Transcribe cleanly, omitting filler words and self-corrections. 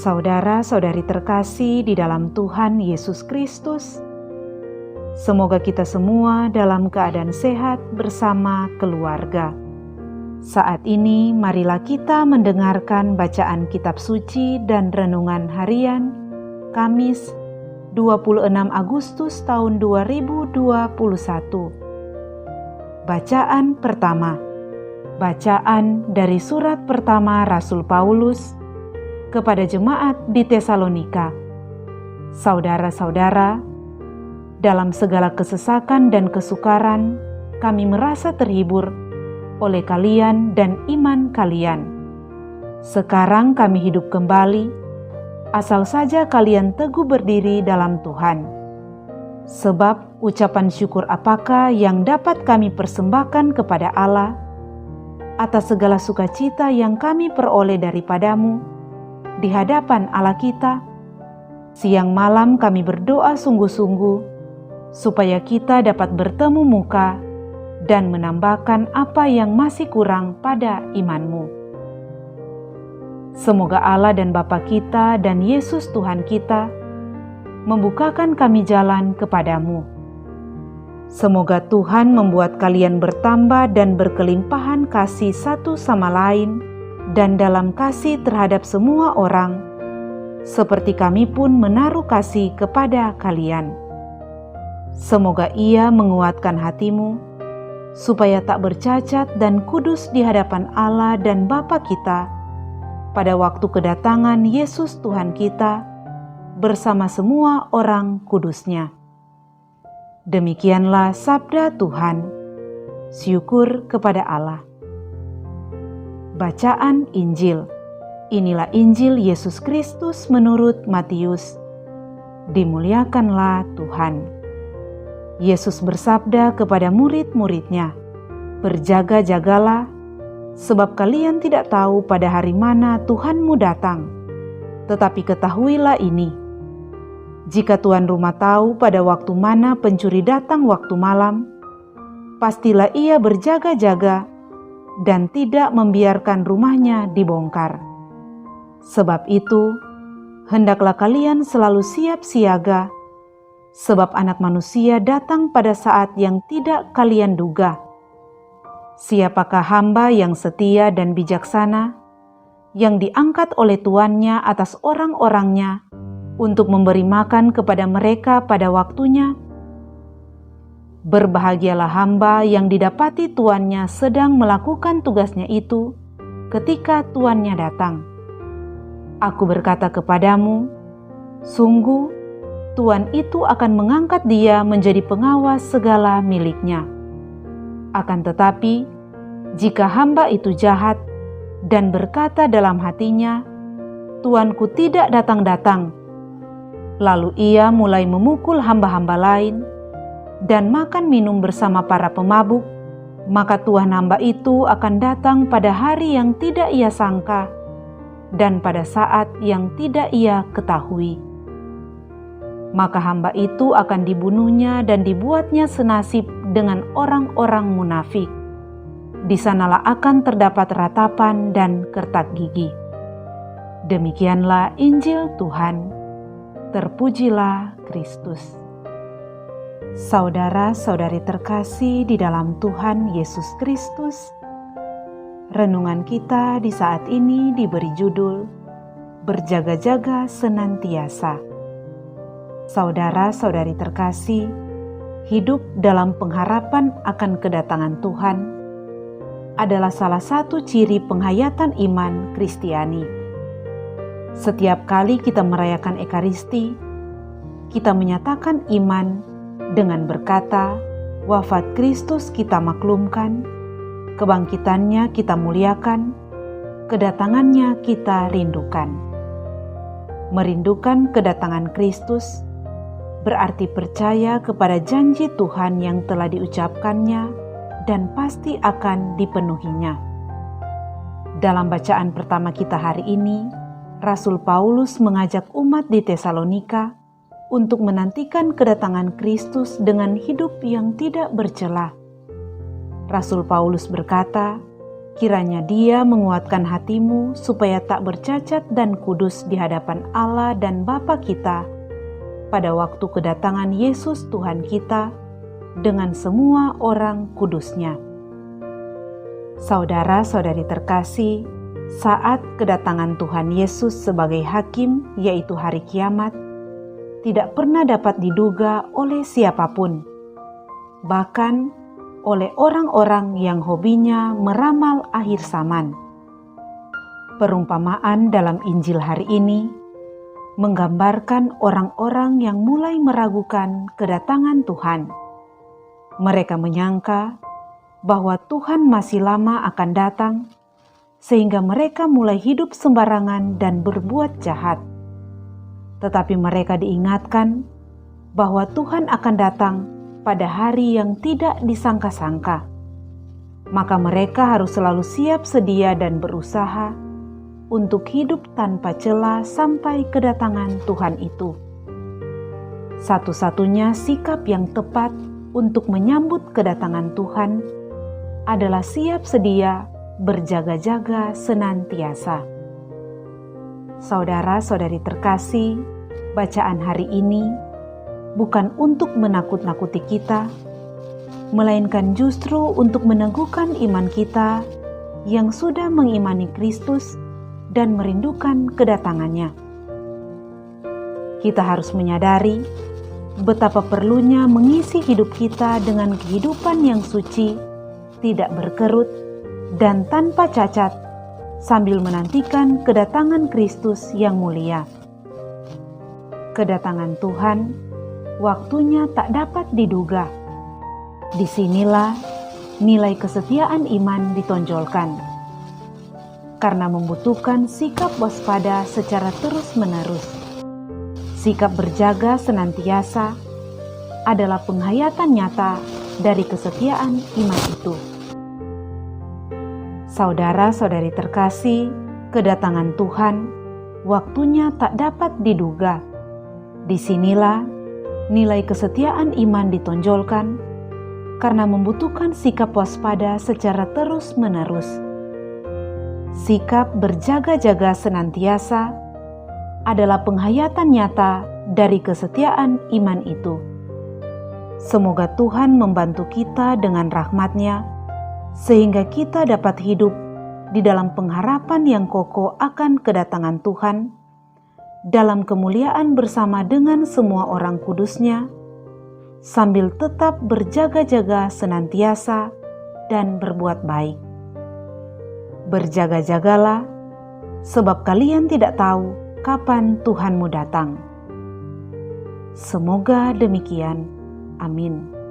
Saudara-saudari terkasih di dalam Tuhan Yesus Kristus, semoga kita semua dalam keadaan sehat bersama keluarga. Saat ini marilah kita mendengarkan bacaan kitab suci dan renungan harian Kamis 26 Agustus tahun 2021. Bacaan pertama. Bacaan dari surat pertama Rasul Paulus kepada jemaat di Tesalonika. Saudara-saudara, dalam segala kesesakan dan kesukaran, kami merasa terhibur oleh kalian dan iman kalian. Sekarang kami hidup kembali, asal saja kalian teguh berdiri dalam Tuhan. Sebab ucapan syukur apakah yang dapat kami persembahkan kepada Allah atas segala sukacita yang kami peroleh daripadamu di hadapan Allah kita? Siang malam kami berdoa sungguh-sungguh supaya kita dapat bertemu muka dan menambahkan apa yang masih kurang pada imanmu. Semoga Allah dan Bapa kita dan Yesus Tuhan kita membukakan kami jalan kepadamu. Semoga Tuhan membuat kalian bertambah dan berkelimpahan kasih satu sama lain dan dalam kasih terhadap semua orang, seperti kami pun menaruh kasih kepada kalian. Semoga Ia menguatkan hatimu, supaya tak bercacat dan kudus di hadapan Allah dan Bapa kita, pada waktu kedatangan Yesus Tuhan kita, bersama semua orang kudusnya. Demikianlah sabda Tuhan. Syukur kepada Allah. Bacaan Injil. Inilah Injil Yesus Kristus menurut Matius. Dimuliakanlah Tuhan. Yesus bersabda kepada murid-muridnya, "Berjaga-jagalah, sebab kalian tidak tahu pada hari mana Tuhanmu datang. Tetapi ketahuilah ini, jika tuan rumah tahu pada waktu mana pencuri datang waktu malam, pastilah ia berjaga-jaga dan tidak membiarkan rumahnya dibongkar. Sebab itu, hendaklah kalian selalu siap siaga, sebab Anak Manusia datang pada saat yang tidak kalian duga. Siapakah hamba yang setia dan bijaksana, yang diangkat oleh tuannya atas orang-orangnya untuk memberi makan kepada mereka pada waktunya? Berbahagialah hamba yang didapati tuannya sedang melakukan tugasnya itu ketika tuannya datang. Aku berkata kepadamu, sungguh tuan itu akan mengangkat dia menjadi pengawas segala miliknya. Akan tetapi, jika hamba itu jahat dan berkata dalam hatinya, tuanku tidak datang-datang, lalu ia mulai memukul hamba-hamba lain dan makan minum bersama para pemabuk, maka tuan hamba itu akan datang pada hari yang tidak ia sangka dan pada saat yang tidak ia ketahui. Maka hamba itu akan dibunuhnya dan dibuatnya senasib dengan orang-orang munafik. Di sanalah akan terdapat ratapan dan kertak gigi." Demikianlah Injil Tuhan. Terpujilah Kristus. Saudara-saudari terkasih di dalam Tuhan Yesus Kristus, renungan kita di saat ini diberi judul Berjaga-jaga senantiasa. Saudara-saudari terkasih, hidup dalam pengharapan akan kedatangan Tuhan adalah salah satu ciri penghayatan iman Kristiani. Setiap kali kita merayakan Ekaristi, kita menyatakan iman dengan berkata, wafat Kristus kita maklumkan, kebangkitannya kita muliakan, kedatangannya kita rindukan. Merindukan kedatangan Kristus berarti percaya kepada janji Tuhan yang telah diucapkannya dan pasti akan dipenuhinya. Dalam bacaan pertama kita hari ini, Rasul Paulus mengajak umat di Tesalonika untuk menantikan kedatangan Kristus dengan hidup yang tidak bercela. Rasul Paulus berkata, Kiranya Dia menguatkan hatimu supaya tak bercacat dan kudus di hadapan Allah dan Bapa kita pada waktu kedatangan Yesus Tuhan kita dengan semua orang kudusnya. Saudara-saudari terkasih, saat kedatangan Tuhan Yesus sebagai hakim, yaitu hari kiamat, tidak pernah dapat diduga oleh siapapun, bahkan oleh orang-orang yang hobinya meramal akhir zaman. Perumpamaan dalam Injil hari ini menggambarkan orang-orang yang mulai meragukan kedatangan Tuhan. Mereka menyangka bahwa Tuhan masih lama akan datang, sehingga mereka mulai hidup sembarangan dan berbuat jahat. Tetapi mereka diingatkan bahwa Tuhan akan datang pada hari yang tidak disangka-sangka. Maka mereka harus selalu siap sedia dan berusaha untuk hidup tanpa celah sampai kedatangan Tuhan itu. Satu-satunya sikap yang tepat untuk menyambut kedatangan Tuhan adalah siap sedia berjaga-jaga senantiasa. Saudara-saudari terkasih, bacaan hari ini bukan untuk menakut-nakuti kita, melainkan justru untuk meneguhkan iman kita yang sudah mengimani Kristus dan merindukan kedatangannya. Kita harus menyadari betapa perlunya mengisi hidup kita dengan kehidupan yang suci, tidak berkerut, dan tanpa cacat, sambil menantikan kedatangan Kristus yang mulia. Kedatangan Tuhan waktunya tak dapat diduga. Disinilah nilai kesetiaan iman ditonjolkan, karena membutuhkan sikap waspada secara terus-menerus. Sikap berjaga senantiasa adalah penghayatan nyata dari kesetiaan iman itu. Saudara-saudari terkasih, kedatangan Tuhan waktunya tak dapat diduga. Disinilah nilai kesetiaan iman ditonjolkan karena membutuhkan sikap waspada secara terus-menerus. Sikap berjaga-jaga senantiasa adalah penghayatan nyata dari kesetiaan iman itu. Semoga Tuhan membantu kita dengan rahmat-Nya, sehingga kita dapat hidup di dalam pengharapan yang kokoh akan kedatangan Tuhan, dalam kemuliaan bersama dengan semua orang kudus-Nya, sambil tetap berjaga-jaga senantiasa dan berbuat baik. Berjaga-jagalah, sebab kalian tidak tahu kapan Tuhanmu datang. Semoga demikian. Amin.